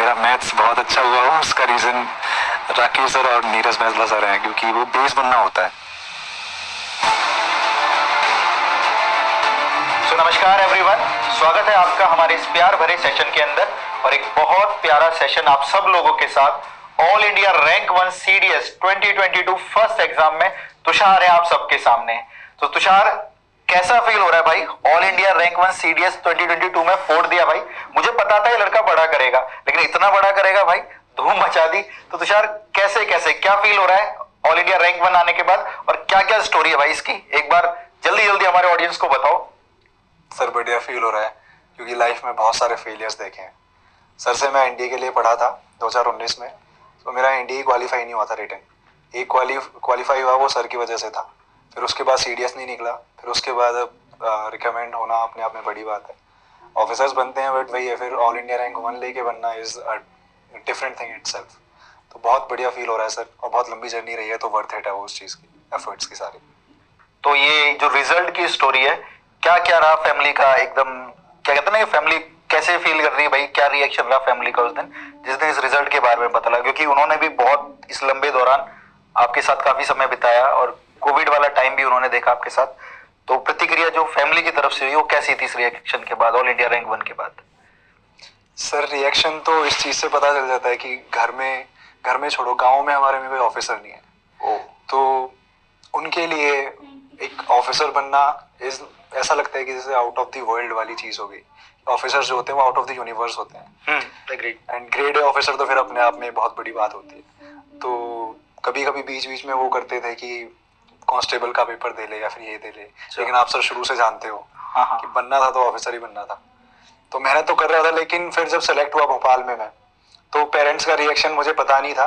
मेरा मैथ्स बहुत अच्छा हुआ हो उसका रीज़न राकेश सर और नीरज मेहता सर हैं, क्योंकि वो बेस बनना होता है। तो नमस्कार एवरीवन, स्वागत है आपका हमारे इस प्यार भरे सेशन के अंदर और एक बहुत प्यारा सेशन आप सब लोगों के साथ all India rank 1 CDS 2022 first exam में तुषार है आप सबके सामने। तो तुषार, कैसा फील हो रहा है भाई? ऑल इंडिया रैंक 1 सीडीएस 2022 में फोड़ दिया भाई। मुझे पता था ये लड़का बड़ा करेगा, लेकिन इतना बड़ा करेगा भाई, धूम मचा दी। तो तुषार, कैसे कैसे क्या फील हो रहा है ऑल इंडिया रैंक 1 आने के बाद, और क्या क्या स्टोरी है भाई इसकी? एक बार जल्दी जल्दी हमारे ऑडियंस को बताओ। सर बढ़िया फील हो रहा है, क्योंकि लाइफ में बहुत सारे फेलियर्स देखे हैं। सर से मैं एनडीए के लिए पढ़ा था 2019 में, तो मेरा एनडीए क्वालिफाई नहीं हुआ था रिटर्न। एक क्वालिफाई हुआ, वो सर की वजह से था। फिर उसके बाद सीडीएस नहीं निकला, फिर उसके बाद रिकमेंड होना अपने आप में बड़ी बात है। ऑफिसर्स बनते हैं, बट वही है, फिर ऑल इंडिया रैंक 1 लेके बनना इज डिफरेंट थिंग इटसेल्फ। तो बहुत बढ़िया फील हो रहा है सर, और बहुत लंबी जर्नी रही है, तो वर्थ इट है वो उस चीज़ की, एफर्ट्स की सारी। तो ये जो रिजल्ट की स्टोरी है, क्या क्या रहा फैमिली का? एकदम क्या कहते हैं ना, ये फैमिली कैसे फील कर रही है भाई? क्या रिएक्शन रहा फैमिली का उस दिन जिस दिन इस रिजल्ट के बारे में पता लगा? क्योंकि उन्होंने भी बहुत इस लंबे दौरान आपके साथ काफी समय बिताया और कोविड वाला टाइम भी उन्होंने देखा आपके साथ। तो प्रतिक्रिया जो फैमिली की तरफ से हुई वो कैसी थी इस रिएक्शन के बाद, ऑल इंडिया रैंक 1 के बाद? सर रिएक्शन तो इस चीज़ से पता चल जाता है कि घर में छोड़ो, गांव में हमारे में कोई ऑफिसर नहीं है। तो उनके लिए एक ऑफिसर बनना इज ऐसा लगता है कि जैसे आउट ऑफ द वर्ल्ड वाली चीज़ हो गई। ऑफिसर्स जो होते हैं वो आउट ऑफ द यूनिवर्स होते हैं। एंड ग्रेड ए ऑफिसर तो फिर अपने आप में बहुत बड़ी बात होती है। तो कभी कभी बीच बीच में वो करते थे कि कांस्टेबल का पेपर दे ले या फिर ये दे ले, लेकिन आप सर शुरू से जानते हो कि बनना था तो ऑफिसर ही बनना था। तो मेहनत तो कर रहा था, लेकिन फिर जब सेलेक्ट हुआ भोपाल में मैं, तो पेरेंट्स का रिएक्शन मुझे पता नहीं था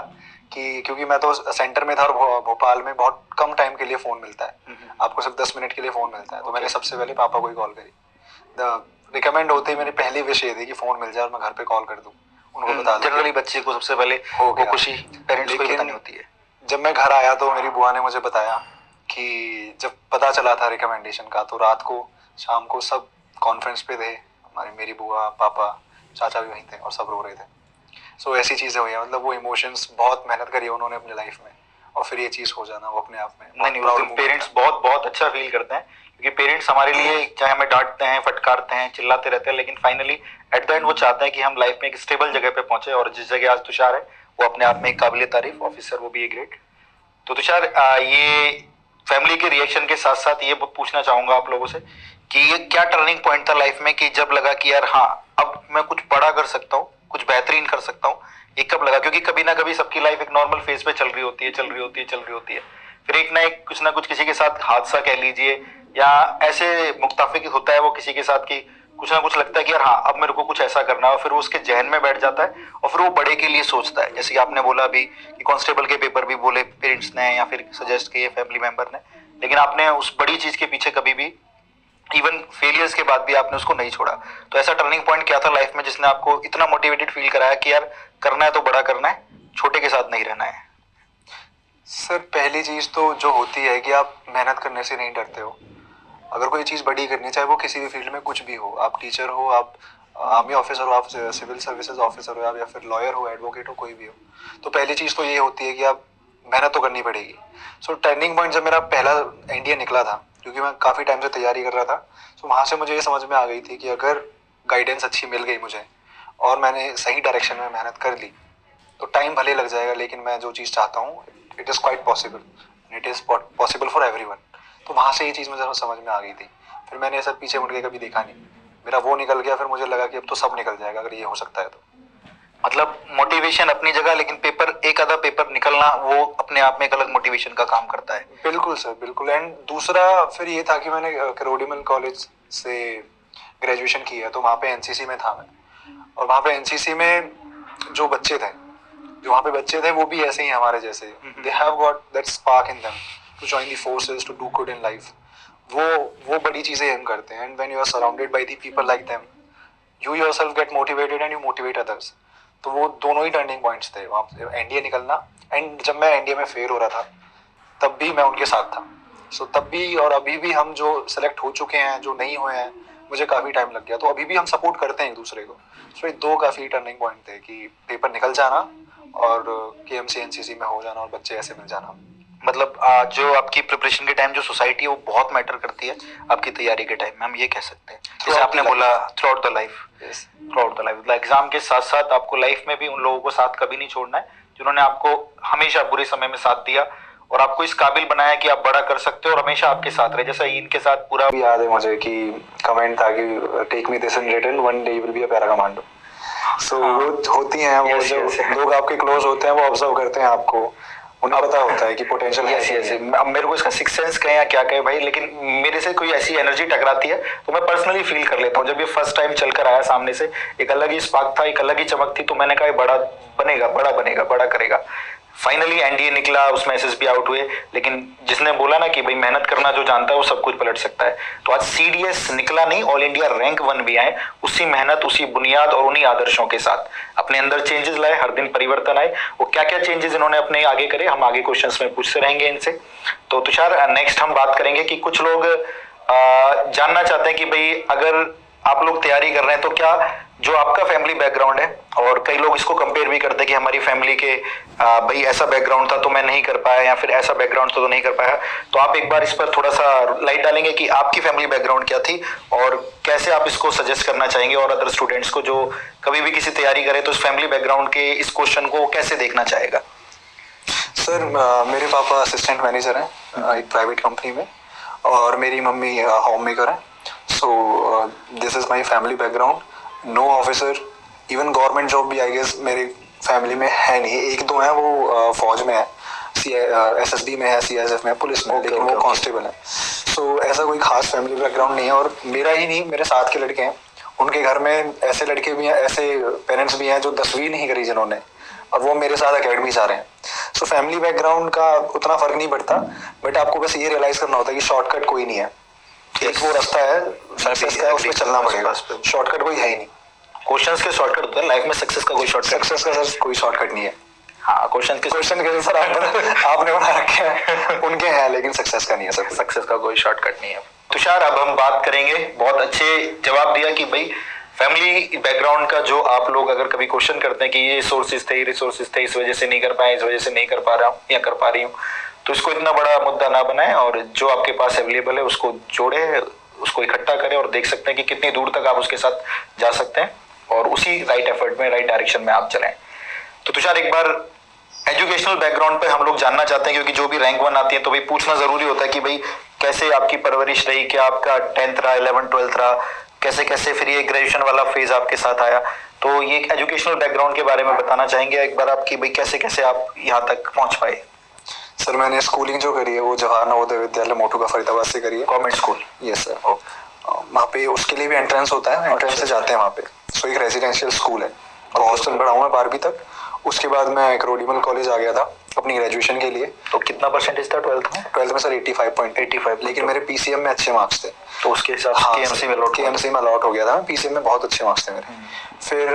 कि, क्योंकि मैं तो सेंटर में था और भोपाल में बहुत कम टाइम के लिए फ़ोन मिलता है, आपको सिर्फ 10 मिनट के लिए फ़ोन मिलता है। तो मैंने सबसे पहले पापा को ही कॉल करी। रिकमेंड होते ही मेरी पहली विश ये थी कि फ़ोन मिल जाए और मैं घर पे कॉल कर दूँ, उनको बता दूँ। जनरली बच्चे को सबसे पहले हो वो गया खुशी पेरेंट्स को ही बतानी होती है। जब मैं घर आया तो मेरी बुआ ने मुझे बताया कि जब पता चला था रिकमेंडेशन का, तो रात को शाम को सब कॉन्फ्रेंस पे थे, मेरी बुआ, पापा, चाचा भी वहीं थे और सब रो रहे थे। सो ऐसी चीज़ें हुई हैं, मतलब वो इमोशंस, बहुत मेहनत करी है उन्होंने अपनी लाइफ में, और फिर ये चीज़ हो जाना वो अपने आप में नहीं, उस दिन पेरेंट्स बहुत बहुत अच्छा फील करते हैं, क्योंकि पेरेंट्स हमारे लिए चाहे हमें डांटते हैं, फटकारते हैं, चिल्लाते रहते हैं, लेकिन फाइनली एट द एंड वो चाहते हैं कि हम लाइफ में एक स्टेबल जगह पे पहुंचे। और जिस जगह आज तुषार है वो अपने आप में एक काबिल तारीफ ऑफिसर, वो भी एक ग्रेट। तो तुषार, ये फैमिली के रिएक्शन के साथ साथ ये पूछना चाहूंगा आप लोगों से कि ये क्या टर्निंग पॉइंट था लाइफ में कि जब लगा कि यार हाँ, अब मैं कुछ बड़ा कर सकता हूँ, कुछ बेहतरीन कर सकता हूँ? ये कब लगा? क्योंकि कभी ना कभी सबकी लाइफ एक नॉर्मल फेज पे चल रही होती है, फिर एक ना कुछ किसी के साथ हादसा कह लीजिए, या ऐसे मुक्ताफिक होता है वो किसी के साथ कि कुछ ना कुछ लगता है कि यार हाँ, अब मेरे को कुछ ऐसा करना है, और फिर वो उसके जहन में बैठ जाता है और फिर वो बड़े के लिए सोचता है। जैसे कि आपने बोला अभी कि कांस्टेबल के पेपर भी बोले पेरेंट्स ने या फिर सजेस्ट किए फैमिली मेंबर ने, लेकिन आपने उस बड़ी चीज के पीछे कभी भी, इवन फेलियर्स के बाद भी आपने उसको नहीं छोड़ा। तो ऐसा टर्निंग पॉइंट क्या था लाइफ में जिसने आपको इतना मोटिवेटेड फील कराया कि यार करना है तो बड़ा करना है, छोटे के साथ नहीं रहना है? सर पहली चीज़ तो जो होती है कि आप मेहनत करने से नहीं डरते हो। अगर कोई चीज़ बड़ी करनी, चाहे वो किसी भी फील्ड में कुछ भी हो, आप टीचर हो, आप आर्मी ऑफिसर हो, आप सिविल सर्विसेज ऑफिसर हो, आप या फिर लॉयर हो, एडवोकेट हो, कोई भी हो, तो पहली चीज़ तो ये होती है कि आप मेहनत तो करनी पड़ेगी। सो टर्निंग पॉइंट जब मेरा पहला एनडीए निकला था, क्योंकि मैं काफ़ी टाइम से तैयारी कर रहा था, तो वहाँ से मुझे ये समझ में आ गई थी कि अगर गाइडेंस अच्छी मिल गई मुझे और मैंने सही डायरेक्शन में मेहनत कर ली, तो टाइम भले लग जाएगा, लेकिन मैं जो चीज़ चाहता हूँ it is quite possible, it is possible for everyone. तो वहाँ से ये चीज़ मुझे समझ में आ गई थी। फिर मैंने ऐसा पीछे मुड़ के कभी देखा नहीं, मेरा वो निकल गया, फिर मुझे लगा कि अब तो सब निकल जाएगा अगर ये हो सकता है तो। मतलब मोटिवेशन अपनी जगह, लेकिन पेपर, एक आधा पेपर निकलना वो अपने आप में एक अलग मोटिवेशन का काम करता है। बिल्कुल सर, बिल्कुल। एंड दूसरा फिर ये था कि मैंने करोडीमल कॉलेज से ग्रेजुएशन किया, तो वहाँ पे एनसीसी में था मैं, और वहाँ पे एनसीसी में जो वहाँ पे बच्चे थे वो भी ऐसे ही हमारे जैसे, they have got that spark in them to join the forces, to do good in life. वो बड़ी चीज़ें हम करते हैं। And when you are surrounded by the people like them, you yourself get motivated and you motivate others. तो वो दोनों ही turning points थे वहाँ एनडीए निकलना। एंड जब मैं एनडीए में फेल हो रहा था तब भी मैं उनके साथ था। सो तब भी और अभी भी हम जो सेलेक्ट हो चुके हैं, जो नहीं हुए हैं, मुझे काफ़ी टाइम लग गया, तो अभी भी हम सपोर्ट करते हैं एक दूसरे को। तो ये 2 काफ़ी टर्निंग पॉइंट थे कि पेपर निकल जाना और KMC NCC में हो जाना और बच्चे ऐसे मिल जाना। मतलब जो आपकी प्रिपरेशन के टाइम जो सोसाइटी है वो बहुत मैटर करती है आपकी तैयारी के टाइम में, हम ये कह सकते हैं। जैसे आपने बोला through out the life, through out the life, मतलब एग्जाम के साथ साथ आपको लाइफ में भी उन लोगों को साथ कभी नहीं छोड़ना है जिन्होंने आपको हमेशा बुरे समय में साथ दिया और आपको इस काबिल बनाया कि आप बड़ा कर सकते हो और हमेशा आपके साथ रहे। जैसा इनके साथ पूरा भी याद है मुझे कि कमेंट था कि take me this in return, one day you will be a para commando. So वो होती हैं, वो जो लोग आपके क्लोज होते हैं वो ऑब्जर्व करते हैं आपको, उन्हें पता होता है कि पोटेंशियल है। अब मेरे को इसका सिक्स सेंस कहें या क्या कहें भाई, लेकिन मेरे से कोई ऐसी एनर्जी टकराती है तो मैं पर्सनली फील कर लेता हूँ। जब ये फर्स्ट टाइम चलकर आया सामने से, एक अलग ही स्पार्क था, एक अलग ही चमक थी, तो मैंने कहा बड़ा बनेगा, बड़ा बनेगा, बड़ा करेगा। फाइनली एनडीए निकला, उसमें एसएसबी आउट हुए, लेकिन जिसने बोला ना कि भाई मेहनत करना जो जानता है वो सब कुछ पलट सकता है, तो आज सीडीएस निकला नहीं, ऑल इंडिया रैंक 1 भी आए, उसी मेहनत, उसी बुनियाद और उन्हीं आदर्शों के साथ अपने अंदर चेंजेस लाए, हर दिन परिवर्तन आए। वो क्या क्या चेंजेस इन्होंने अपने आगे करे, हम आगे क्वेश्चंस में पूछते रहेंगे इनसे। तो तुषार, नेक्स्ट हम बात करेंगे कि कुछ लोग जानना चाहते हैं कि भाई अगर आप लोग तैयारी कर रहे हैं तो क्या जो आपका फैमिली बैकग्राउंड है, और कई लोग इसको कंपेयर भी करते हैं कि हमारी फैमिली के भाई ऐसा बैकग्राउंड था तो मैं नहीं कर पाया, या फिर ऐसा बैकग्राउंड था तो नहीं कर पाया, तो आप एक बार इस पर थोड़ा सा लाइट डालेंगे कि आपकी फैमिली बैकग्राउंड क्या थी और कैसे आप इसको सजेस्ट करना चाहेंगे और अदर स्टूडेंट्स को जो कभी भी किसी तैयारी करे तो इस फैमिली बैकग्राउंड के इस क्वेश्चन को कैसे देखना चाहेगा? सर, मेरे पापा असिस्टेंट मैनेजर हैं एक प्राइवेट कंपनी में, और मेरी मम्मी होम मेकर है। So this is my family background. No officer, even government job भी आई गेस मेरी फैमिली में है नहीं। एक दो हैं वो फौज में है, SSB में है, CISF में है, पुलिस में, लेकिन वो कांस्टेबल है। सो ऐसा कोई खास फैमिली बैकग्राउंड नहीं है। और मेरा ही नहीं, मेरे साथ के लड़के हैं, उनके घर में ऐसे लड़के भी हैं, ऐसे पेरेंट्स भी हैं जो 10वीं नहीं करी जिन्होंने, और वो मेरे साथ अकेडमी जा रहे हैं। सो फैमिली बैकग्राउंड का उतना फर्क नहीं पड़ता, बट आपको बस ये रियलाइज करना होता है कि शॉर्टकट कोई नहीं है। एक वो रास्ता है सक्सेस का, उस पर चलना पड़ेगा, शॉर्टकट कोई है ही नहीं। क्वेश्चंस के शॉर्टकट होते हैं लाइफ में, सक्सेस का कोई शॉर्टकट, सक्सेस का सर कोई शॉर्टकट नहीं है। हाँ, क्वेश्चन के सर आपने बना रखे हैं, उनके हैं, लेकिन सक्सेस का नहीं है सर, सक्सेस का कोई शॉर्टकट नहीं है। तुषार, अब हम बात करेंगे, बहुत अच्छे जवाब दिया कि भाई फैमिली बैकग्राउंड का जो आप लोग अगर कभी क्वेश्चन करते हैं कि ये सोर्सेज थे, रिसोर्सेज थे, इस वजह से नहीं कर पाए, इस वजह से नहीं कर पा रहा हूँ या कर पा रही हूँ, तो इसको इतना बड़ा मुद्दा ना बनाए और जो आपके पास अवेलेबल है उसको जोड़े, उसको इकट्ठा करें और देख सकते हैं कि कितनी दूर तक आप उसके साथ जा सकते हैं और उसी राइट एफर्ट में, राइट डायरेक्शन में आप चलें। तो तुषार, एक बार एजुकेशनल बैकग्राउंड पे हम लोग जानना चाहते हैं, क्योंकि जो भी रैंक 1 आती है तो भाई पूछना जरूरी होता है कि भाई कैसे आपकी परवरिश रही, क्या आपका 10th रहा, 11th 12th रहा, कैसे कैसे फिर ये ग्रेजुएशन वाला फेज आपके साथ आया, तो ये एजुकेशनल बैकग्राउंड के बारे में बताना चाहेंगे एक बार आपकी, भाई कैसे कैसे आप यहाँ तक पहुंच पाए? सर, मैंने स्कूलिंग जो करी है वो जवाहर नवोदय विद्यालय मोटू फरीदाबाद से करी है, गवर्नमेंट स्कूल। Yes sir. वहाँ पे उसके लिए भी एंट्रेंस होता है, एंट्रेंस से जाते हैं वहाँ पे। सो एक रेजिडेंशियल स्कूल है, तो हॉस्टल पढ़ा हूँ मैं 12वीं तक। उसके बाद मैं करोडीमल कॉलेज आ गया था अपनी ग्रेजुएशन के लिए। तो कितना परसेंटेज था 12th में? 12th में सर 85.85, लेकिन मेरे PCM में अच्छे मार्क्स थे, तो उसके हिसाब से KMC में अलॉट हो गया था। PCM में बहुत अच्छे मार्क्स थे मेरे। फिर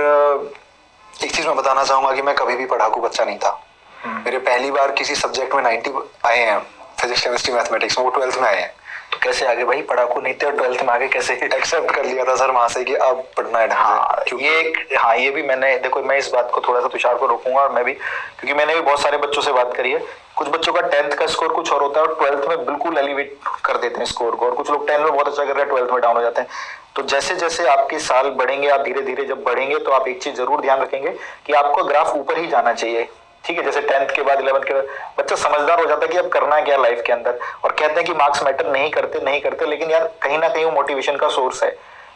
एक चीज़ मैं बताना चाहूँगा कि मैं कभी भी पढ़ाकू बच्चा नहीं था। मेरे पहली बार किसी सब्जेक्ट में 90 आए हैं, फिजिक्स, केमिस्ट्री, मैथमेटिक्स में, वो 12th में आए हैं। तो कैसे आगे भाई, पढ़ाकू नहीं थे और 12th में आगे कैसे एक्सेप्ट कर लिया था सर वहां से कि अब पढ़ना है? हाँ, ये भी मैंने, देखो मैं इस बात को थोड़ा सा तुषार को रोकूंगा, और मैं भी, क्योंकि मैंने भी बहुत सारे बच्चों से बात करी है। कुछ बच्चों का 10th का स्कोर कुछ और होता है और 12th में बिल्कुल एलिवेट कर देते हैं स्कोर को, और कुछ लोग 10th में बहुत अच्छा कर रहे हैं, 12th में डाउन हो जाते हैं। तो जैसे जैसे आपके साल बढ़ेंगे, आप धीरे धीरे जब बढ़ेंगे, तो आप एक चीज जरूर ध्यान रखेंगे कि आपका ग्राफ ऊपर ही जाना चाहिए, ठीक है? जैसे 10th के बाद 11th के बाद बच्चा समझदार हो जाता है कि अब करना है क्या लाइफ के अंदर, और कहते हैं कि मार्क्स मैटर नहीं करते, लेकिन यार कहीं ना कहीं वो मोटिवेशन का सोर्स है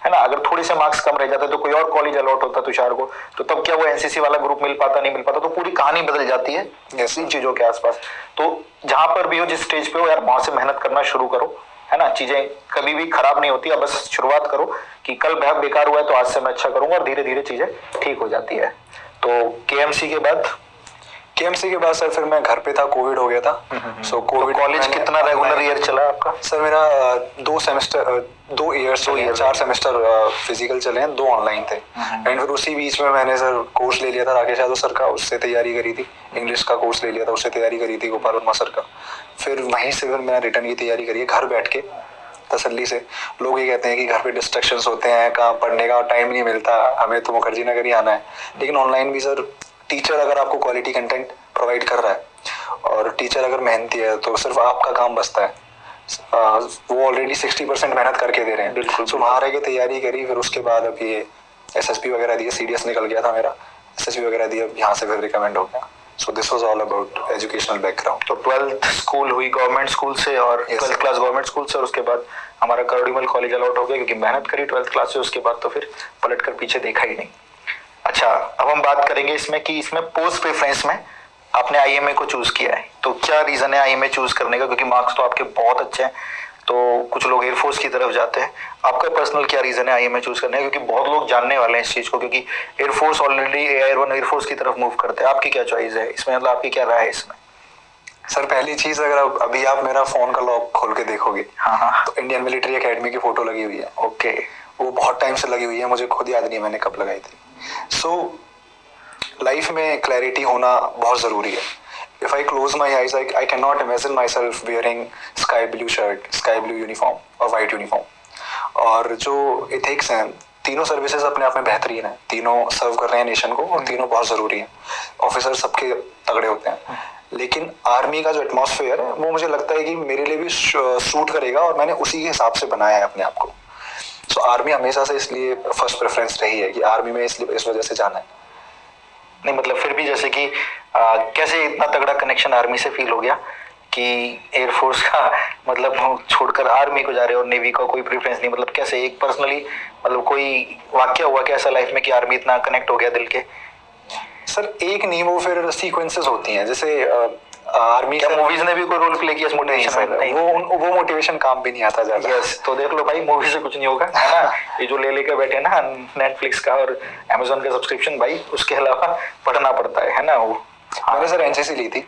ना? अगर थोड़े से मार्क्स कम रह जाते तो कोई और कॉलेज अलॉट होता तुषार को, तो तब क्या वो एनसीसी वाला ग्रुप मिल पाता, नहीं मिल पाता, तो पूरी कहानी बदल जाती है इन चीजों के आसपास। तो जहां पर भी हो, जिस स्टेज पे हो, यार वहां से मेहनत करना शुरू करो, है ना? चीजें कभी भी खराब नहीं होती, अब बस शुरुआत करो कि कल बहुत बेकार हुआ है तो आज से मैं अच्छा करूंगा, और धीरे धीरे चीजें ठीक हो जाती है। तो KMC के बाद सर फिर मैं घर पे था, कोविड हो गया था। सो कोविड, कॉलेज कितना रेगुलर ईयर चला आपका? सर मेरा 2 ईयर्स 4 सेमेस्टर फिजिकल चले हैं, 2 ऑनलाइन थे। एंड फिर उसी बीच में मैंने सर कोर्स ले लिया था राकेश यादव सर का, उससे तैयारी करी थी। इंग्लिश का कोर्स ले लिया था, उससे तैयारी करी थी गोपाल वर्मा सर का। फिर वहीं से फिर मैंने रिटर्न की तैयारी करी है घर बैठ के। तसल्ली से। लोग ये कहते हैं कि घर पे डिस्ट्रैक्शंस होते हैं, कहाँ पढ़ने का टाइम नहीं मिलता, हमें तो मुखर्जी नगर ही आना है। लेकिन ऑनलाइन भी सर टीचर अगर आपको क्वालिटी कंटेंट प्रोवाइड कर रहा है और टीचर अगर मेहनती है तो सिर्फ आपका काम बचता है। वो ऑलरेडी 60% मेहनत करके दे रहे हैं। बिल्कुल। तो वहाँ रह के तैयारी करी, फिर उसके बाद अब ये SSP वगैरह दिए, CDS निकल गया था मेरा, SSB वगैरह दिए, अब यहाँ से फिर रिकमेंड हो गया। So this was all about educational background. तो 12th स्कूल हुई गवर्नमेंट स्कूल से और 12th क्लास गवर्नमेंट स्कूल से, और उसके बाद हमारा करोड़ीमल कॉलेज अलॉट हो गया क्योंकि मेहनत करी 12th क्लास से, उसके बाद तो फिर पलट कर पीछे देखा ही नहीं। अच्छा, अब हम बात करेंगे इसमें कि इसमें पोस्ट प्रेफरेंस में आपने IMA को चूज किया है, तो क्या रीजन है IMA चूज करने का? क्योंकि मार्क्स तो आपके बहुत अच्छे हैं, तो कुछ लोग एयरफोर्स की तरफ जाते हैं। आपका पर्सनल क्या रीजन है IMA चूज करने का? क्योंकि बहुत लोग जानने वाले हैं इस चीज को, क्योंकि एयरफोर्स ऑलरेडी AIR-1 एयरफोर्स की तरफ मूव करते हैं। आपकी क्या चॉइस है इसमें, मतलब आपकी क्या राय है इसमें? सर पहली चीज, अगर अभी आप मेरा फोन का लॉक खोल के देखोगे, हाँ, तो इंडियन मिलिट्री एकेडमी की फोटो लगी हुई है। ओके। वो बहुत टाइम से लगी हुई है, मुझे खुद याद नहीं मैंने कब लगाई थी। सो लाइफ में क्लैरिटी होना बहुत जरूरी है। If I close my eyes, I cannot imagine myself wearing sky blue shirt, sky blue uniform और white uniform। और जो एथिक्स हैं, तीनों सर्विसेज अपने आप में बेहतरीन है, तीनों सर्व कर रहे हैं नेशन को और तीनों बहुत ज़रूरी हैं। ऑफिसर सबके तगड़े होते हैं, लेकिन आर्मी का जो एटमॉस्फेयर है वो मुझे लगता है कि मेरे लिए भी सूट करेगा और मैंने उसी के हिसाब से बनाया है अपने आप को। सो आर्मी हमेशा से इसलिए फर्स्ट प्रेफरेंस रही है कि आर्मी में इसलिए इस वजह से जाना है। नहीं मतलब फिर भी जैसे कि कैसे इतना तगड़ा कनेक्शन आर्मी से फील हो गया कि एयरफोर्स का मतलब छोड़कर आर्मी को जा रहे हो और नेवी का कोई प्रेफरेंस नहीं? मतलब कैसे एक पर्सनली मतलब कोई वाक्य हुआ क्या ऐसा लाइफ में कि आर्मी इतना कनेक्ट हो गया दिल के? सर एक नहीं, वो फिर सीक्वेंसेस होती हैं। जैसे आर्मी क्या मूवीज ने भी कोई रोल प्ले किया इस मोटिवेशन में? वो मोटिवेशन काम भी नहीं आता ज्यादा। यस, तो देख लो भाई, मूवी से कुछ नहीं होगा, है ना? ये जो ले लेके बैठे ना नेटफ्लिक्स का और अमेजोन का सब्सक्रिप्शन, भाई उसके अलावा पढ़ना पड़ता है ना वो। मैंने सर NCC ली थी।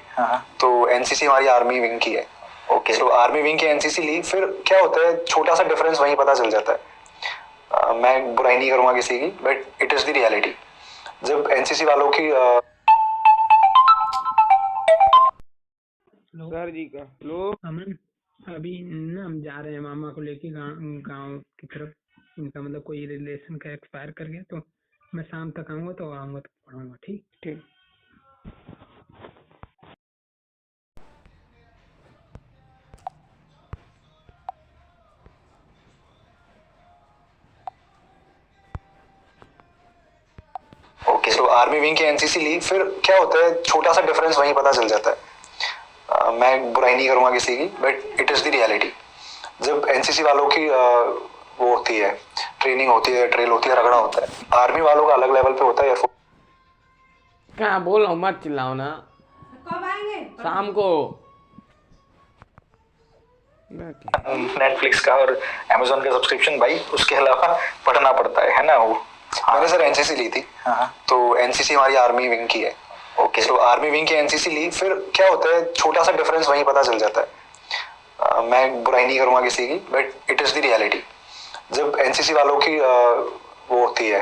तो NCC हमारी आर्मी विंग की है। ओके। तो आर्मी विंग की NCC ली, फिर क्या होता है छोटा सा डिफरेंस वहीं पता चल जाता है। मैं बुराई नहीं करूंगा किसी की, but it is the reality. जब NCC वालों की सर जी का लो अमन, अभी ना हम जा रहे हैं मामा को लेके गांव की तरफ। इनका मतलब कोई रिलेशन का एक्सपायर कर गया, तो मैं शाम तक आऊंगा तो पढ़ाऊंगा। ठीक ठीक। ओके। सो आर्मी विंग की NCC ली, फिर क्या होता है छोटा सा डिफरेंस वहीं पता चल जाता है। मैं बुराई नहीं करूंगा किसी की, but it is the reality. जब NCC वालों की वो होती है, ट्रेनिंग होती है, ड्रिल होती है, रगड़ा होता है। आर्मी वालों का अलग लेवल पे होता है। क्या बोल रहा हूँ, मत चिल्लाओ ना। कब आएंगे? शाम को। नेटफ्लिक्स का और अमेजोन का सब्सक्रिप्शन, भाई उसके अलावा पढ़ना पड़ता है ना वो। मैंने सर NCC ली थी। तो NCC हमारी आर्मी विंग की है। ओके। तो आर्मी विंग की NCC ली, फिर क्या होता है छोटा सा डिफरेंस वहीं पता चल जाता है। मैं बुराई नहीं करूंगा किसी की, but it is the reality. जब NCC वालों की वो होती है,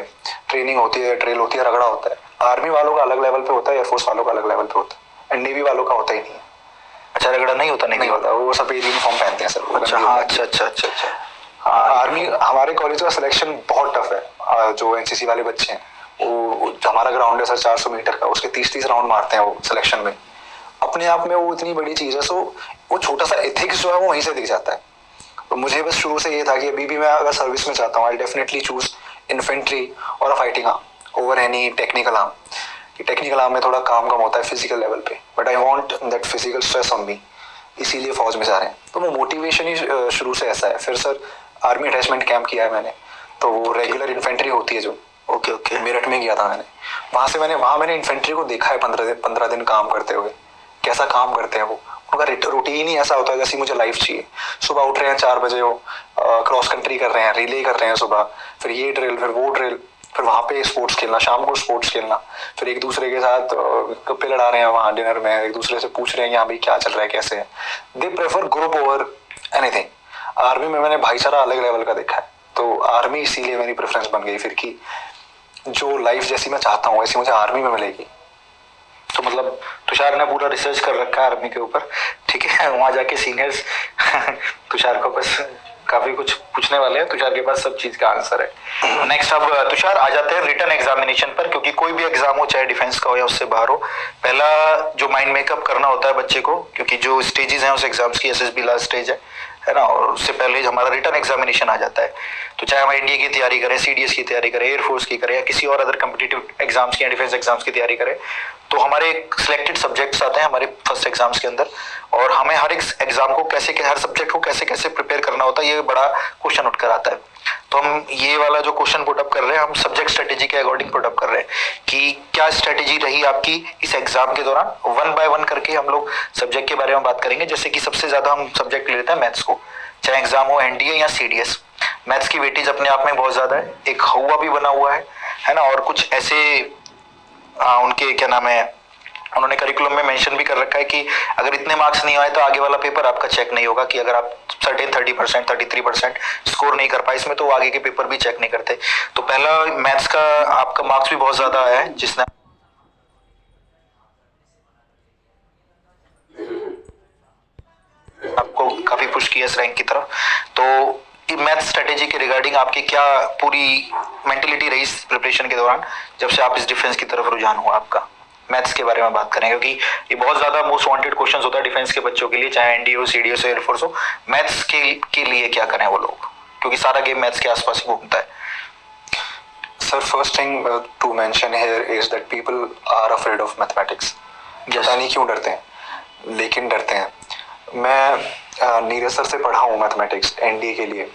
ट्रेनिंग होती है, ड्रिल होती है, रगड़ा होता है। आर्मी वालों का अलग लेवल पे होता है, एयरफोर्स वालों का अलग लेवल पे होता है, एंड नेवी वालों का होता ही नहीं है। अच्छा, रगड़ा नहीं होता? नहीं होता, वो सफेद यूनिफॉर्म पहनते हैं सर। अच्छा हाँ, अच्छा। आर्मी हमारे कॉलेज का सिलेक्शन बहुत टफ है। जो NCC वाले बच्चे हैं, वो हमारा ग्राउंड है सर 400 मीटर का, उसके 30 राउंड मारते हैं वो सिलेक्शन में। अपने आप में वो इतनी बड़ी चीज है। सो वो छोटा सा एथिक्स जो है वो वहीं से दिख जाता है। तो मुझे बस शुरू से ये था कि अभी भी मैं अगर सर्विस में चाहता हूँ, आई डेफिनेटली चूज इन्फेंट्री और fighting arm over any technical arm. Technical arm में थोड़ा काम कम होता है फिजिकल लेवल पे, but I want that physical stress on me, इसीलिए फौज में जा रहे हैं। तो वो मोटिवेशन ही शुरू से ऐसा है। फिर सर आर्मी अटैचमेंट कैंप किया है मैंने, तो वो रेगुलर इन्फेंट्री होती है जो, ओके। मेरठ में किया था मैंने। वहाँ मैंने इन्फेंट्री को देखा है 15 दिन काम करते हुए, कैसा काम करते हैं वो। उनका रूटीन ही ऐसा होता है जैसी मुझे लाइफ चाहिए। सुबह उठ रहे हैं 4 बजे, वो क्रॉस कंट्री कर रहे हैं, रिले कर रहे हैं सुबह, फिर ये ड्रिल, फिर वो ड्रिल, फिर वहाँ पे स्पोर्ट्स खेलना, शाम को स्पोर्ट्स खेलना, फिर एक दूसरे के साथ गप्पे लड़ा रहे हैं वहाँ डिनर में, एक दूसरे से पूछ रहे हैं यहाँ भाई क्या चल रहा है, कैसे है। They prefer group over anything. Army में मैंने भाईचारा अलग लेवल का देखा है, तो आर्मी इसीलिए मेरी प्रेफरेंस बन गई फिर कि जो लाइफ जैसी मैं चाहता हूँ वैसी मुझे आर्मी में मिलेगी। तो मतलब तुषार ने पूरा रिसर्च कर रखा है आर्मी के ऊपर, ठीक है? वहाँ जाके सीनियर्स तुषार को बस काफी कुछ पूछने वाले हैं, तुषार के पास सब चीज का आंसर है। नेक्स्ट अब तुषार आ जाते हैं रिटन एग्जामिनेशन पर, क्योंकि कोई भी एग्जाम हो, चाहे डिफेंस का हो या उससे बाहर हो, पहला जो माइंड मेकअप करना होता है बच्चे को, क्योंकि जो स्टेजेस हैं उस एग्जाम्स की, एसएसबी लास्ट स्टेज है ना, और उससे पहले हमारा रिटन एग्जामिनेशन आ जाता है। तो चाहे हम एनडीए की तैयारी करें, सीडीएस की तैयारी करें, एयरफोर्स की करें, या किसी और अदर कम्पिटिटिव एग्जाम्स की या डिफेंस एग्जाम्स की तैयारी करें, तो हमारे सिलेक्टेड सब्जेक्ट्स आते हैं हमारे फर्स्ट एग्जाम्स के अंदर, और हमें हर एक एग्जाम को कैसे, हर सब्जेक्ट को कैसे कैसे प्रिपेयर करना होता है, ये बड़ा क्वेश्चन उठकर आता है। तो हम ये वाला जो क्वेश्चन पुटअप कर रहे हैं, हम सब्जेक्ट स्ट्रेटेजी के अकॉर्डिंग पुटअप कर रहे हैं कि क्या स्ट्रेटेजी रही आपकी इस एग्जाम के दौरान। वन बाय वन करके हम लोग सब्जेक्ट के बारे में बात करेंगे। जैसे कि सबसे ज्यादा हम सब्जेक्ट ले लेते हैं मैथ्स को, चाहे एग्जाम हो एनडीए या सीडीएस। मैथ्स की वेटेज अपने आप में बहुत ज्यादा है, एक हुआ भी बना हुआ है ना, और कुछ ऐसे उनके क्या नाम है, उन्होंने करिकुलम में मेंशन भी कर रखा है कि अगर इतने मार्क्स नहीं आए तो आगे वाला पेपर आपका चेक नहीं होगा, कि अगर आप सर्टेन 30%, 33% स्कोर नहीं कर पाए इसमें, तो आगे के पेपर भी चेक नहीं करते। तो पहला मैथ्स का आपका मार्क्स भी बहुत ज्यादा आया है, जिसने आपको काफी पुश किया इस रैंक की तरफ। तो मैथ स्ट्रेटेजी के रिगार्डिंग आपकी क्या पूरी मेंटेलिटी रही इस प्रिपरेशन के दौरान, जब से आप इस डिफेंस की तरफ रुझान हुआ आपका? मैथ्स के बारे में बात करें, क्योंकि ये बहुत ज्यादा मोस्ट वांटेड क्वेश्चन होता है डिफेंस के बच्चों के लिए, चाहे एनडीए हो, सीडीएस हो, एयरफोर्स हो। मैथ्स के लिए क्या करें वो लोग, क्योंकि सारा गेम मैथ्स के आसपास ही घूमता है। Sir, first thing to mention here is that people are afraid of mathematics. पता नहीं क्यों डरते हैं, लेकिन डरते हैं। मैं नीरज सर से पढ़ा हूँ मैथमेटिक्स एनडीए के लिए,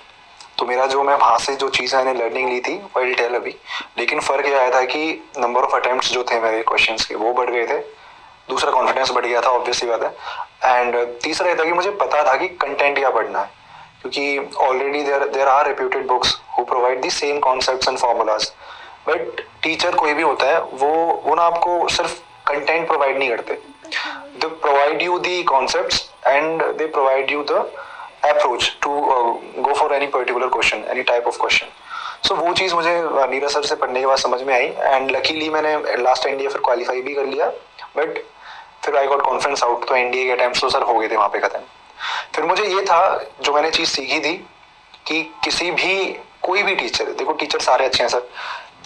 तो मेरा जो मैं वहाँ से जो चीज़ मैंने लर्निंग ली थी वो डिटेल अभी, लेकिन फ़र्क ये आया था कि नंबर ऑफ अटेम्प्ट्स जो थे मेरे क्वेश्चंस के वो बढ़ गए थे, दूसरा कॉन्फिडेंस बढ़ गया था, ऑब्वियसली बात है। एंड तीसरा ये था कि मुझे पता था कि कंटेंट क्या पढ़ना है, क्योंकि already there are reputed books who provide the same concepts and formulas. But teacher कोई भी होता है वो ना आपको सिर्फ कंटेंट प्रोवाइड नहीं करते, they provide you the concepts and they provide you the approach to go for any particular question, any type of question. So वो चीज़ मुझे नीरज सर से पढ़ने के बाद समझ में आई, एंड लकीली मैंने लास्ट एनडीए फिर क्वालिफाई भी कर लिया, बट फिर आई गॉट कॉन्फिडेंस आउट, तो एनडीए के अटेम्प्ट्स तो सर हो गए थे वहाँ पे खत्म। फिर मुझे ये था, जो मैंने चीज़ सीखी थी कि किसी भी कोई भी टीचर, देखो टीचर सारे अच्छे हैं सर,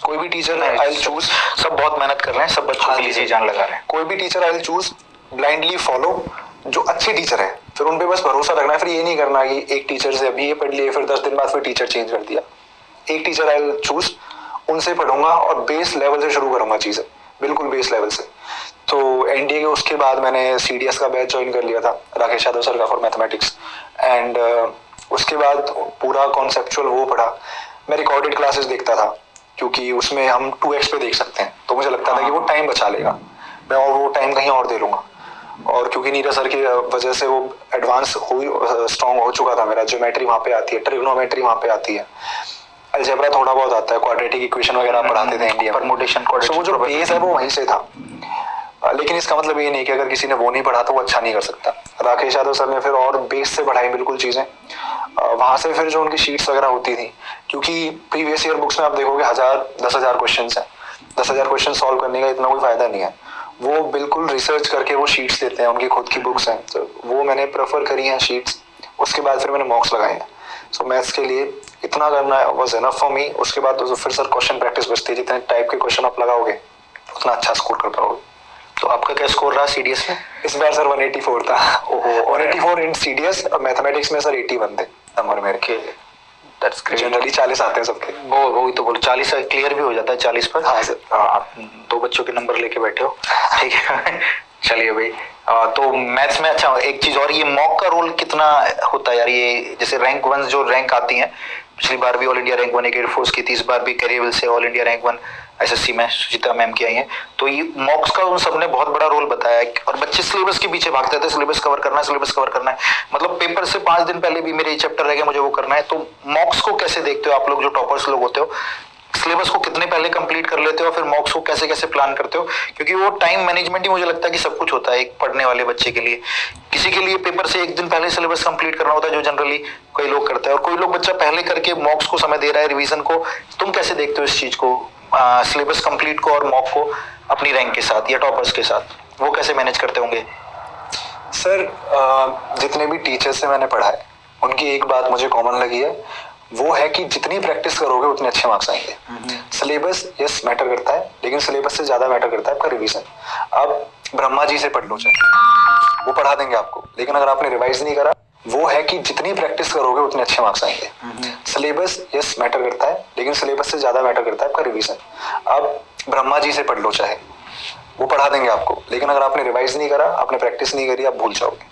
कोई भी टीचर आई विल चूज, सब बहुत मेहनत कर रहे हैं, सब बच्चों के लिए जी जान लगा रहे हैं। कोई भी teacher I will choose blindly follow जो अच्छे टीचर है, फिर उन पे बस भरोसा रखना है। फिर ये नहीं करना कि एक टीचर से अभी ये पढ़ लिए फिर 10 दिन बाद फिर टीचर चेंज कर दिया। एक टीचर आई विल चूज, उनसे पढ़ूंगा और बेस लेवल से शुरू करूंगा चीज़ें, बिल्कुल बेस लेवल से। तो एनडीए के उसके बाद मैंने सीडीएस का बैच ज्वाइन कर लिया था, राकेश यादव सर का, फॉर मैथमेटिक्स। एंड उसके बाद पूरा कॉन्सेप्चुअल वो पढ़ा। मैं रिकॉर्डेड क्लासेस देखता था, क्योंकि उसमें हम 2x पे देख सकते हैं, तो मुझे लगता था कि वो टाइम बचा लेगा, मैं और वो टाइम कहीं और दे लूँगा। और क्योंकि नीरज सर की वजह से वो एडवांस स्ट्रॉन्ग हो चुका था मेरा, ज्योमेट्री वहाँ पे आती है, ट्रिग्नोमेट्री वहाँ पे आती है, अलजेब्रा थोड़ा बहुत आता है, क्वाड्रेटिक इक्वेशन वगैरह पढ़ाते थे इंडिया, परमुटेशन, तो वो जो बेस है वो वहीं से था। लेकिन इसका मतलब ये नहीं कि अगर किसी ने वो नहीं पढ़ा तो वो अच्छा नहीं कर सकता। राकेश यादव सर ने फिर और बेस से पढ़ाई बिल्कुल चीज़ें, वहाँ से फिर जो उनकी शीट्स वगैरह होती थी, क्योंकि प्रीवियस ईयर बुक्स में आप देखोगे 10,000 क्वेश्चन हैं, 10,000 क्वेश्चन सॉल्व करने का इतना कोई फायदा नहीं है। वो बिल्कुल रिसर्च करके वो शीट्स देते हैं, उनकी खुद की बुक्स हैं, तो वो मैंने प्रेफर करी हैं शीट्स। उसके बाद फिर मैंने मॉक्स लगाए हैं। सो मैथ्स के लिए इतना करना वाज एनफ फॉर मी। उसके बाद तो फिर सर क्वेश्चन प्रैक्टिस बचती है, जितने टाइप के क्वेश्चन आप लगाओगे उतना अच्छा स्कोर कर पाओगे। तो आपका क्या स्कोर रहा सीडीएस में? इस बार सर 184 था। 184 इन सीडीएस, मैथमेटिक्स में सर 81 थे नंबर मेरे। That's great. जनरली 40 आते हैं सबके। वो तो बोलो 40 क्लियर भी हो जाता है 40 पर। हाँ सर। आप 2 बच्चों के नंबर लेके बैठे हो, ठीक है। चलिए भाई, तो मैथ्स में अच्छा एक चीज और, ये मॉक का रोल कितना होता है यार? ये जैसे रैंक 1 जो रैंक आती है, पिछली बार भी ऑल इंडिया रैंक 1 एक एयरफोर्स की थी, इस बार भी कैरियरविल से ऑल इंडिया रैंक 1 एसएससी में सुचिता मैम की आई हैं। तो ये मॉक्स का उन सबने बहुत बड़ा रोल बताया है, और बच्चे सिलेबस के पीछे भागते थे, सिलेबस कवर करना है, सिलेबस कवर करना है, मतलब पेपर से 5 दिन पहले भी मेरे ये चैप्टर रह गए, मुझे वो करना है। तो मॉक्स को कैसे देखते हो आप लोग जो टॉपर्स लोग होते हो? सिलेबस को कितने पहले कंप्लीट कर लेते हो, फिर मॉक्स को कैसे कैसे प्लान करते हो? क्योंकि वो टाइम मैनेजमेंट ही मुझे लगता है कि सब कुछ होता है एक पढ़ने वाले बच्चे के लिए। किसी के लिए पेपर से 1 दिन पहले सिलेबस कंप्लीट करना होता है, जो जनरली कोई लोग करते हैं, और कोई लोग बच्चा पहले करके मॉक्स को समय दे रहा है, रिवीजन को। तुम कैसे देखते हो इस चीज को, सिलेबस कंप्लीट को और मॉक को अपनी रैंक के साथ या टॉपर्स के साथ, वो कैसे मैनेज करते होंगे? सर जितने भी टीचर्स से मैंने पढ़ा है उनकी एक बात मुझे कॉमन लगी है, वो है कि जितनी प्रैक्टिस करोगे उतने अच्छे मार्क्स आएंगे। सिलेबस यस मैटर करता है, लेकिन सिलेबस से ज्यादा मैटर करता है आपका रिवीजन। आप ब्रह्मा जी से पढ़ लो चाहे, वो पढ़ा देंगे आपको, लेकिन अगर आपने रिवाइज नहीं करा, वो है कि जितनी प्रैक्टिस करोगे उतने अच्छे मार्क्स आएंगे। सिलेबस यस मैटर करता है, लेकिन सिलेबस से ज्यादा मैटर करता है आपका रिवीजन। आप ब्रह्मा जी से पढ़ लो चाहे, वो पढ़ा देंगे आपको, लेकिन अगर आपने रिवाइज नहीं करा, आपने प्रैक्टिस नहीं करी, आप भूल जाओगे।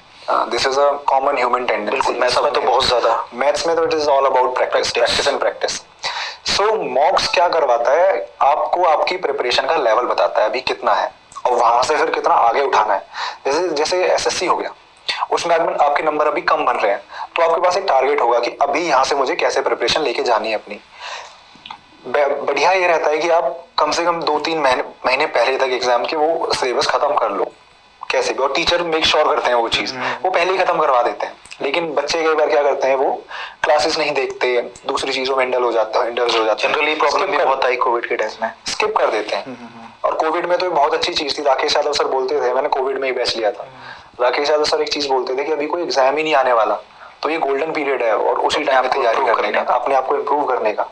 This is a common human tendency. Maths में तो बहुत ज्यादा, मैथ्स में तो it is all about practice and practice. सो मॉक्स क्या करवाता है, आपको आपकी प्रिपरेशन का लेवल बताता है अभी कितना है, और वहां से फिर कितना आगे उठाना है। जैसे एसएससी हो गया, उसमें आपके नंबर अभी कम बन रहे हैं, तो आपके पास एक टारगेट होगा कि अभी यहाँ से मुझे कैसे प्रिपरेशन लेके जानी है अपनी। बढ़िया ये रहता है कि आप कम से कम 2-3 महीने पहले तक एग्जाम के वो सिलेबस खत्म कर लो कैसे भी, और टीचर मेक श्योर करते हैं वो चीज, वो पहले ही खत्म करवा देते हैं। लेकिन बच्चे कई बार क्या करते हैं, वो क्लासेस नहीं देखते, दूसरी चीजों में इंडल्ज हो जाते हैं। जनरली प्रॉब्लम भी बहुत आई कोविड के टाइम में, स्किप कर देते हैं। और कोविड में तो बहुत अच्छी चीज थी, राकेश यादव सर बोलते थे, मैंने कोविड में ही बैच लिया था, राकेश यादव सर एक चीज बोलते थे कि अभी कोई एग्जाम ही नहीं आने वाला, तो ये गोल्डन पीरियड है और उसी टाइम में तैयारी करने का, अपने आप को इम्प्रूव करने का।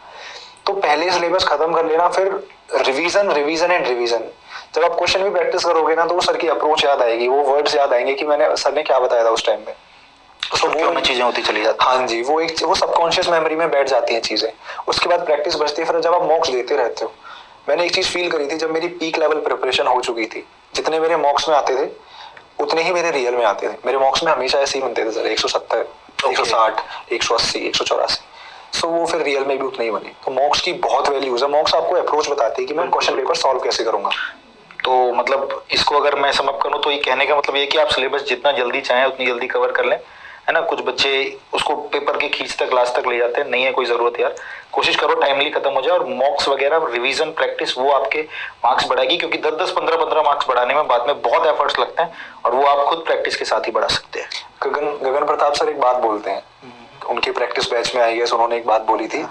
तो पहले सिलेबस खत्म कर लेना, फिर रिवीजन एंड रिवीजन। जब आप क्वेश्चन भी प्रैक्टिस करोगे ना, तो वो सर की अप्रोच याद आएगी, वो वर्ड्स याद आएंगे कि मैंने सर ने क्या बताया था उस टाइम में। तो वो चीजें होती चली जाती। हाँ जी, वो सबकॉन्शियस मेमोरी में बैठ जाती हैं चीजें। उसके बाद प्रैक्टिस बचती है, फिर जब आप मॉक्स देते रहते हो। मैंने एक चीज फील करी थी, जब मेरी पीक लेवल प्रिपरेशन हो चुकी थी, जितने मेरे मॉक्स में आते थे उतने ही मेरे रियल में आते थे। मेरे मॉक्स में हमेशा ऐसे ही बनते थे सर, 170, 160, 180, 184। सो वो फिर रियल में भी उतने ही बने। तो मॉक्स की बहुत वैल्यूज है। मॉक्स आपको अप्रोच बताती है कि मैं क्वेश्चन पेपर सॉल्व कैसे करूंगा। तो मतलब इसको अगर मैं सम अप करूं तो ये कहने का मतलब ये कि आप सिलेबस जितना जल्दी चाहें उतनी जल्दी कवर कर लें, है ना। कुछ बच्चे उसको पेपर के खींच तक लास्ट तक ले जाते हैं, नहीं है कोई जरूरत यार, कोशिश करो टाइमली खत्म हो जाए। और मॉक्स वगैरह रिवीजन प्रैक्टिस वो आपके मार्क्स बढ़ाएगी, क्योंकि 10-10, 15-15 मार्क्स बढ़ाने में बाद में बहुत एफर्ट्स लगते हैं, और वो आप खुद प्रैक्टिस के साथ ही बढ़ा सकते हैं। गगन प्रताप सर एक बात बोलते हैं, उनके प्रैक्टिस बैच में आई है, उन्होंने एक बात बोली थी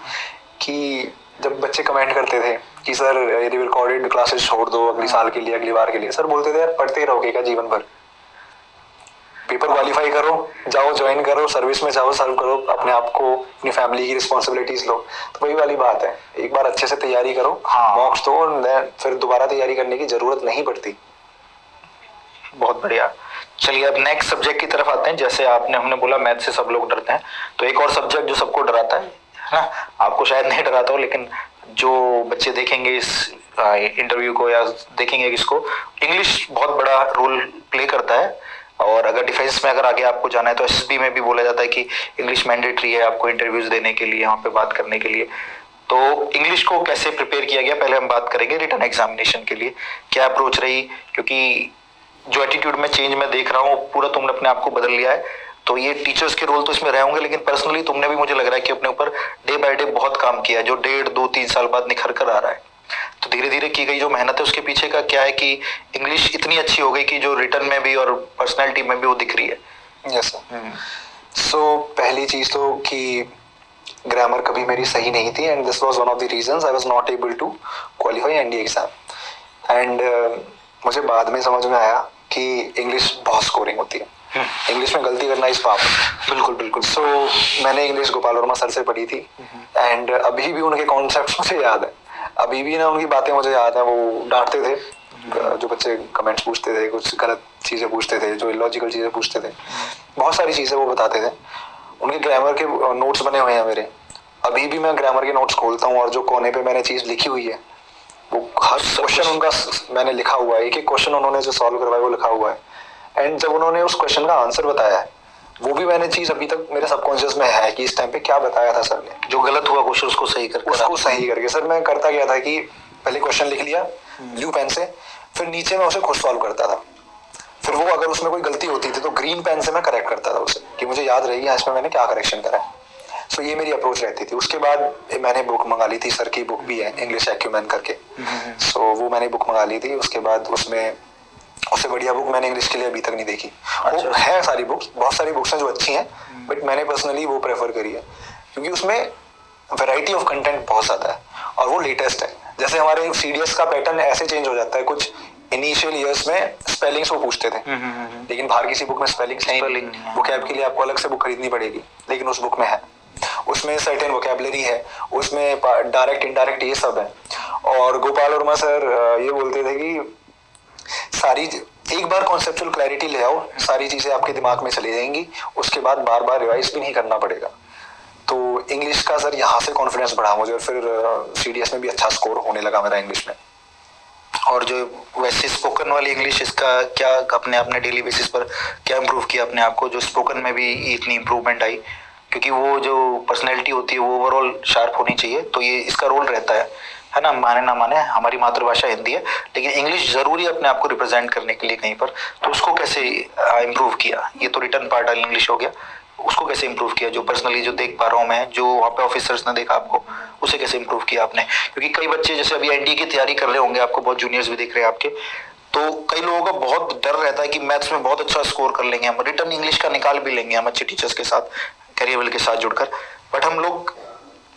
कि जब बच्चे कमेंट करते थे कि सर ये रिकॉर्डेड क्लासेस छोड़ दो अगली साल के लिए, अगली बार के लिए, सर बोलते थे यार पढ़ते रहोगे क्या जीवन भर, पेपर क्वालिफाई करो, जाओ ज्वाइन करो, सर्विस में जाओ, सर्व करो, अपने आप को, अपनी फैमिली की रिस्पॉन्सिबिलिटीज लो। तो वही वाली बात है, एक बार अच्छे से तैयारी करो, मॉक्स दो, और फिर दोबारा तैयारी करने की जरूरत नहीं पड़ती। बहुत बढ़िया। चलिए अब नेक्स्ट सब्जेक्ट की तरफ आते हैं। जैसे हमने बोला मैथ से सब लोग डरते हैं, तो एक और सब्जेक्ट जो सबको डराता है ना, आपको शायद नहीं डराता हो, लेकिन जो बच्चे देखेंगे इस इंटरव्यू को या देखेंगे इसको, इंग्लिश बहुत बड़ा रोल प्ले करता है। और अगर डिफेंस में अगर आगे आपको जाना है तो एसएसबी में भी बोला जाता है कि इंग्लिश मैंडेटरी है आपको इंटरव्यूज देने के लिए, यहाँ पे बात करने के लिए। तो इंग्लिश को कैसे प्रिपेयर किया गया, पहले हम बात करेंगे रिटन एग्जामिनेशन के लिए क्या अप्रोच रही, क्योंकि जो एटीट्यूड में चेंज मैं देख रहा हूँ पूरा तुमने अपने आप को बदल लिया है। तो ये टीचर्स के रोल तो इसमें रहे होंगे, लेकिन पर्सनली तुमने भी, मुझे लग रहा है कि अपने ऊपर डे बाय डे बहुत काम किया है, जो 1.5-2-3 साल बाद निखर कर आ रहा है। तो धीरे धीरे की गई जो मेहनत है उसके पीछे का क्या है कि इंग्लिश इतनी अच्छी हो गई कि जो रिटन में भी और पर्सनैलिटी में भी वो दिख रही है। Yes sir. सो पहली चीज तो कि ग्रामर कभी मेरी सही नहीं थी, and this was one of the reasons I was not able to qualify NDA exam. And मुझे बाद में समझ में आया कि इंग्लिश बहुत स्कोरिंग होती है, इंग्लिश में गलती करना इस पाप। बिल्कुल बिल्कुल। सो मैंने इंग्लिश गोपाल वर्मा सर से पढ़ी थी, एंड अभी भी उनके कॉन्सेप्ट मुझे याद है, अभी भी ना उनकी बातें मुझे याद है। वो डांटते थे जो बच्चे कमेंट्स पूछते थे, कुछ गलत चीजें पूछते थे, जो इलॉजिकल चीजें पूछते थे, बहुत सारी चीजें वो बताते थे। उनके ग्रामर के नोट्स बने हुए हैं मेरे, अभी भी मैं ग्रामर के नोट्स खोलता हूँ, और जो कोने पे मैंने चीज लिखी हुई है वो हर क्वेश्चन उनका मैंने लिखा हुआ है, एक एक क्वेश्चन उन्होंने जो सॉल्व करवाया वो लिखा हुआ है। एंड जब उन्होंने उस क्वेश्चन का आंसर बताया है, वो भी मैंने चीज अभी तक मेरे सबकॉन्शियस में है कि इस टाइम पे क्या बताया था सर ने, जो गलत हुआ क्वेश्चन उसको सही करके सर मैं करता क्या था कि पहले क्वेश्चन लिख लिया ब्लू पेन से, फिर नीचे मैं उसे खुद सॉल्व करता था, फिर वो अगर उसमें कोई गलती होती थी तो ग्रीन पेन से मैं करेक्ट करता था उसे, कि मुझे याद रहेगी इसमें मैंने क्या करेक्शन करा है। सो ये मेरी अप्रोच रहती थी। उसके बाद मैंने बुक मंगा ली थी, सर की बुक भी है इंग्लिश एक्यूमेन करके, सो वो मैंने बुक मंगा ली थी। उसके बाद उसमें उससे बढ़िया बुक मैंने इंग्लिश के लिए अभी तक नहीं देखी। वो है सारी बुक्स, बहुत सारी बुक्स हैं जो अच्छी हैं, बट मैंने पर्सनली वो प्रेफर करी है, क्योंकि उसमें वैरायटी ऑफ कंटेंट बहुत ज़्यादा है और वो लेटेस्ट है। जैसे हमारे CDS का पैटर्न ऐसे चेंज हो जाता है, कुछ इनिशियल ईयर्स में स्पेलिंग्स वो पूछते थे, लेकिन बाहर किसी बुक में स्पेलिंग्स नहीं, वोकैब के लिए आपको अलग से बुक खरीदनी पड़ेगी, लेकिन उस बुक में है, उसमें सर्टेन वोकैबुलरी है, उसमें डायरेक्ट इनडायरेक्ट ये सब है। और गोपाल वर्मा सर ये बोलते थे कि सारी एक बार कॉन्सेप्चुअल क्लैरिटी ले आओ, सारी चीजें आपके दिमाग में चली जाएंगी, उसके बाद बार बार रिवाइज भी नहीं करना पड़ेगा। तो इंग्लिश का सर यहाँ से कॉन्फिडेंस बढ़ा मुझे, और फिर सीडीएस में भी अच्छा स्कोर होने लगा मेरा इंग्लिश में। और जो वैसे स्पोकन वाली इंग्लिश, इसका क्या अपने डेली बेसिस पर क्या इम्प्रूव किया अपने आप को, जो स्पोकन में भी इतनी इम्प्रूवमेंट आई? क्योंकि वो जो पर्सनैलिटी होती है वो ओवरऑल शार्प होनी चाहिए, तो ये इसका रोल रहता है ना, माने ना माने हमारी मातृभाषा हिंदी है, लेकिन इंग्लिश जरूरी है अपने आप को रिप्रेजेंट करने के लिए कहीं पर, तो उसको कैसे इम्प्रूव किया? ये तो रिटर्न पार्ट इंग्लिश हो गया, उसको कैसे इम्प्रूव किया? जो पर्सनली जो देख पा रहा हूँ मैं, जो वहाँ पे ऑफिसर्स ने देखा आपको, उसे कैसे इम्प्रूव किया आपने? क्योंकि कई बच्चे जैसे अभी एनडीए की तैयारी कर रहे होंगे, आपको बहुत जूनियर्स भी देख रहे हैं आपके, तो कई लोगों का बहुत डर रहता है कि मैथ्स में बहुत अच्छा स्कोर कर लेंगे हम, रिटर्न इंग्लिश का निकाल भी लेंगे हम अच्छे टीचर्स के साथ, कैरियर के साथ जुड़कर, बट हम लोग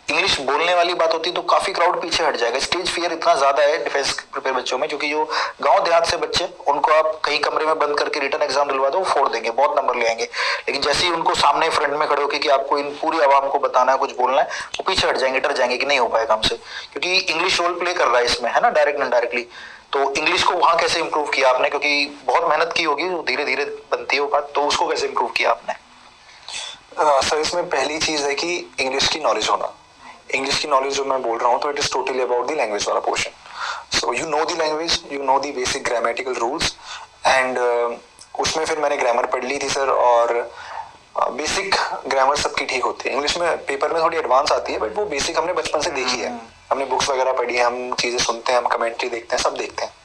इंग्लिश बोलने वाली बात होती है तो काफी क्राउड पीछे हट जाएगा। स्टेज फियर इतना ज्यादा है डिफेंस प्रिपेयर बच्चों में, क्योंकि जो गांव देहात से बच्चे, उनको आप कहीं कमरे में बंद करके रिटर्न एग्जाम दिलवा दो, वो फोड़ देंगे, बहुत नंबर ले आएंगे, लेकिन जैसे ही उनको सामने फ्रंट में खड़े होकर कि आपको इन पूरी आवाम को बताना है, कुछ बोलना है, वो पीछे हट जाएंगे, डर जाएंगे कि नहीं हो पाएगा हमसे, क्योंकि इंग्लिश रोल प्ले कर रहा है इसमें, है ना, डायरेक्ट इनडायरेक्टली। तो इंग्लिश को वहां कैसे इंप्रूव किया आपने? क्योंकि बहुत मेहनत की होगी, धीरे धीरे बनती है वो बात, तो उसको कैसे इंप्रूव किया आपने? सर इसमें पहली चीज है कि इंग्लिश की नॉलेज होना। इंग्लिश की नॉलेज जो मैं बोल रहा हूँ, तो it is totally about the language वाला portion. So you know the language, you know the basic grammatical rules, and उसमें फिर मैंने ग्रामर पढ़ ली थी सर, और बेसिक ग्रामर सबकी ठीक होती है। इंग्लिश में पेपर में थोड़ी एडवांस आती है, बट वो बेसिक हमने बचपन से देखी है, हमने बुक्स वगैरह पढ़ी है, हम चीजें सुनते हैं, हम कमेंट्री देखते हैं, सब देखते हैं।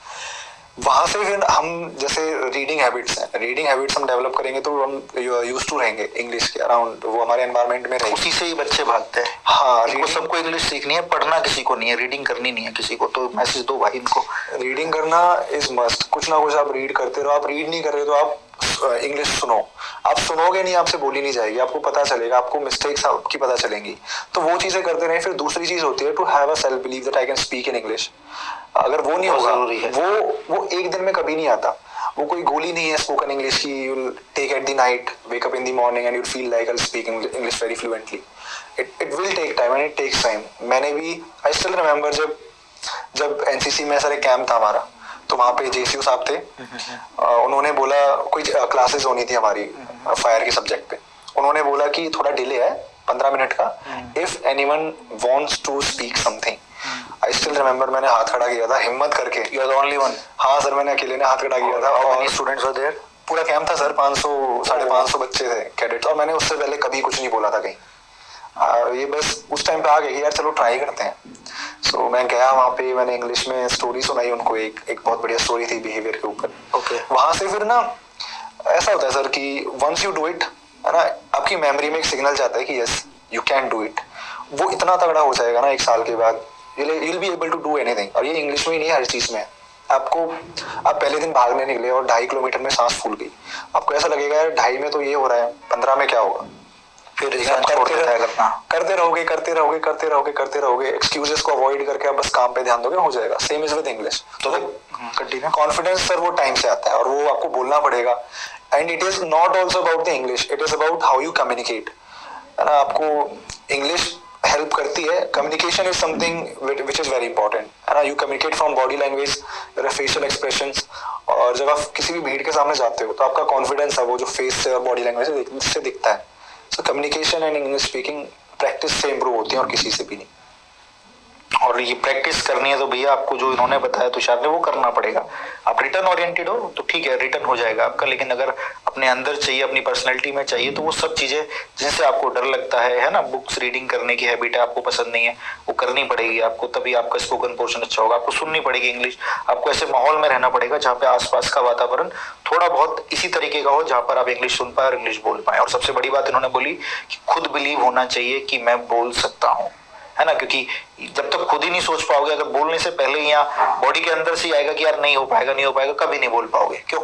वहां से फिर हम जैसे रीडिंग हैबिट्स हैं, रीडिंग हैबिट्स हम डेवलप करेंगे तो हम यूज्ड टू रहेंगे इंग्लिश के अराउंड, वो हमारे एनवायरनमेंट में रहेगी। उसी से ही बच्चे भागते हैं। हाँ, इनको सबको इंग्लिश सीखनी है, पढ़ना किसी को नहीं है, रीडिंग करनी नहीं है किसी को, तो मैसेज दो भाई इनको। रीडिंग करना इज मस्ट, कुछ ना कुछ आप रीड करते रहो। आप रीड नहीं कर रहे तो आप इंग्लिश सुनो, आप सुनोगे नहीं, आपसे बोली नहीं जाएगी, आपको पता चलेगा, आपको मिस्टेक्स आपकी पता चलेंगी, तो वो चीजें करते रहे। फिर दूसरी चीज होती है to have a self believe that I can speak in English. अगर वो नहीं होगा, वो एक दिन में कभी नहीं आता, वो कोई गोली नहीं है स्पोकन इंग्लिश की, you will take at the night, wake up in the morning and you feel like I speak English very fluently. It will take time and it takes time. मैंने भी, आई स्टिल रिमेंबर जब NCC में sir एक camp था हमारा, तो वहाँ पे जेसीयू साहब थे, उन्होंने बोला, कोई क्लासेस होनी थी हमारी फायर के सब्जेक्ट पे, उन्होंने बोला कि थोड़ा डिले है 15 मिनट का, if anyone wants to speak something. I still remember, मैंने हाथ खड़ा किया था हिम्मत करके। You are the only one? हाँ सर, मैंने अकेले ने हाथ खड़ा किया था। और स्टूडेंट्स वर देयर? पूरा कैंप था सर, 500-550 बच्चे थे कैडेट्स, और मैंने उससे पहले कभी कुछ नहीं बोला था कहीं। ये बस उस टाइम पे आ गया कि यार चलो ट्राई करते हैं। सो मैं गया वहाँ पे, मैंने इंग्लिश में स्टोरी सुनाई उनको, एक बहुत बढ़िया स्टोरी थी बिहेवियर के ऊपर। ओके। वहां से फिर ना ऐसा होता है सर कि वंस यू डू इट, है ना, आपकी मेमोरी में एक सिग्नल जाता है कि yes you can do it. वो इतना तगड़ा हो जाएगा ना 1 साल के बाद, you'll be able to do anything। और ये इंग्लिश में ही नहीं, हर चीज में है। आप पहले दिन भागने निकले और 2.5 किलोमीटर में सांस फूल गई, आपको ऐसा लगेगा यार 2.5 में तो ये हो रहा है, 15 में क्या होगा? फिर करते रहोगे, एक्सक्यूजेस को अवॉइड करके आप बस काम पे ध्यान दोगे, हो जाएगा। Same is with English. तो कॉन्फिडेंस सर वो टाइम से आता है, और वो आपको बोलना पड़ेगा। And it is not also about the English, it is about how you communicate, है ना। आपको इंग्लिश हेल्प करती है, communication is something which is very important, है ना। You communicate from body language, facial expressions, और जब आप किसी भी भीड़ के सामने जाते हो तो आपका कॉन्फिडेंस है वो जो फेस से और बॉडी लैंग्वेज से दिखता है। So communication and English speaking practice से इम्प्रूव होती है, और किसी से भी नहीं। और ये प्रैक्टिस करनी है तो भैया आपको जो इन्होंने बताया तुषार ने, वो करना पड़ेगा। आप रिटर्न ओरिएंटेड हो तो ठीक है, रिटर्न हो जाएगा आपका, लेकिन अगर अपने अंदर चाहिए, अपनी पर्सनैलिटी में चाहिए, तो वो सब चीजें जिनसे आपको डर लगता है ना, बुक्स रीडिंग करने की हैबिट है आपको पसंद नहीं है, वो करनी पड़ेगी आपको, तभी आपका स्पोकन पोर्शन अच्छा होगा। आपको सुननी पड़ेगी इंग्लिश, आपको ऐसे माहौल में रहना पड़ेगा जहाँ पे आसपास का वातावरण थोड़ा बहुत इसी तरीके का हो, जहाँ पर आप इंग्लिश सुन पाए और इंग्लिश बोल पाए। और सबसे बड़ी बात इन्होंने बोली कि खुद बिलीव होना चाहिए कि मैं बोल सकता हूँ, है ना, क्योंकि जब तक खुद ही नहीं सोच पाओगे, अगर बोलने से पहले ही यहाँ बॉडी के अंदर से आएगा कि यार नहीं हो पाएगा, कभी नहीं बोल पाओगे। क्यों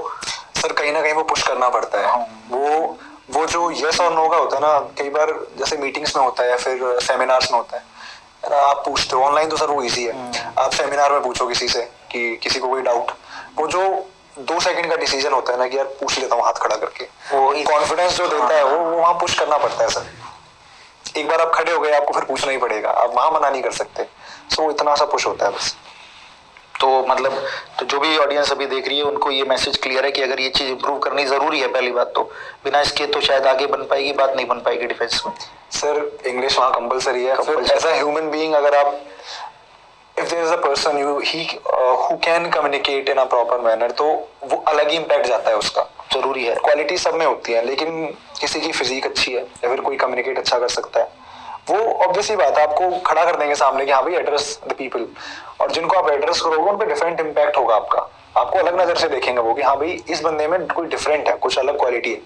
सर? कहीं ना कहीं वो पुश करना पड़ता है। वो जो यस और नो का होता है ना, कई बार जैसे मीटिंग्स में होता है या फिर सेमिनार्स में होता है ना, आप पूछते हो। ऑनलाइन तो सर वो इजी है, आप सेमिनार में पूछो किसी से कि किसी को कोई डाउट, वो जो 2 सेकंड का डिसीजन होता है ना कि यार पूछ लेता हूँ हाथ खड़ा करके, वो कॉन्फिडेंस जो देता है वो वहां पुश करना पड़ता है सर। एक बार आप खड़े हो गए आपको फिर पूछना ही पड़ेगा, आप वहां मना नहीं कर सकते। सो इतना सा पुश होता है बस। तो मतलब तो जो भी ऑडियंस अभी देख रही है उनको ये मैसेज क्लियर है कि अगर ये चीज इंप्रूव करनी जरूरी है, पहली बात तो बिना इसके तो शायद आगे बन पाएगी बात, नहीं बन पाएगी डिफेंस में। सर इंग्लिश वहाँ कंपलसरी है। फिर एज अ ह्यूमन बीइंग अगर आप if there is a person who can communicate in a proper manner, तो वो अलग ही इम्पैक्ट जाता है उसका। जरूरी है, क्वालिटी सब में होती है, लेकिन किसी की फिजिक अच्छी है या फिर कोई कम्युनिकेट अच्छा कर सकता है, वो ऑब्वियसली बात है आपको खड़ा कर देंगे सामने कि हाँ भाई एड्रेस द पीपल, और जिनको आप एड्रेस करोगे उन पर डिफरेंट इम्पैक्ट होगा आपका। आपको अलग नजर से देखेंगे वो कि हाँ भाई इस बंदे में कोई डिफरेंट है, कुछ अलग क्वालिटी है।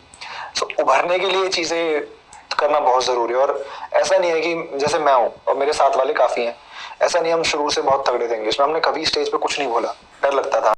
सो उभरने के लिए चीजें करना बहुत जरूरी है। और ऐसा नहीं है कि जैसे मैं हूँ और मेरे साथ वाले काफी हैं, ऐसा नहीं हम शुरू से बहुत तगड़े थे इंग्लिश में, हमने कभी स्टेज पे कुछ नहीं बोला, डर लगता था।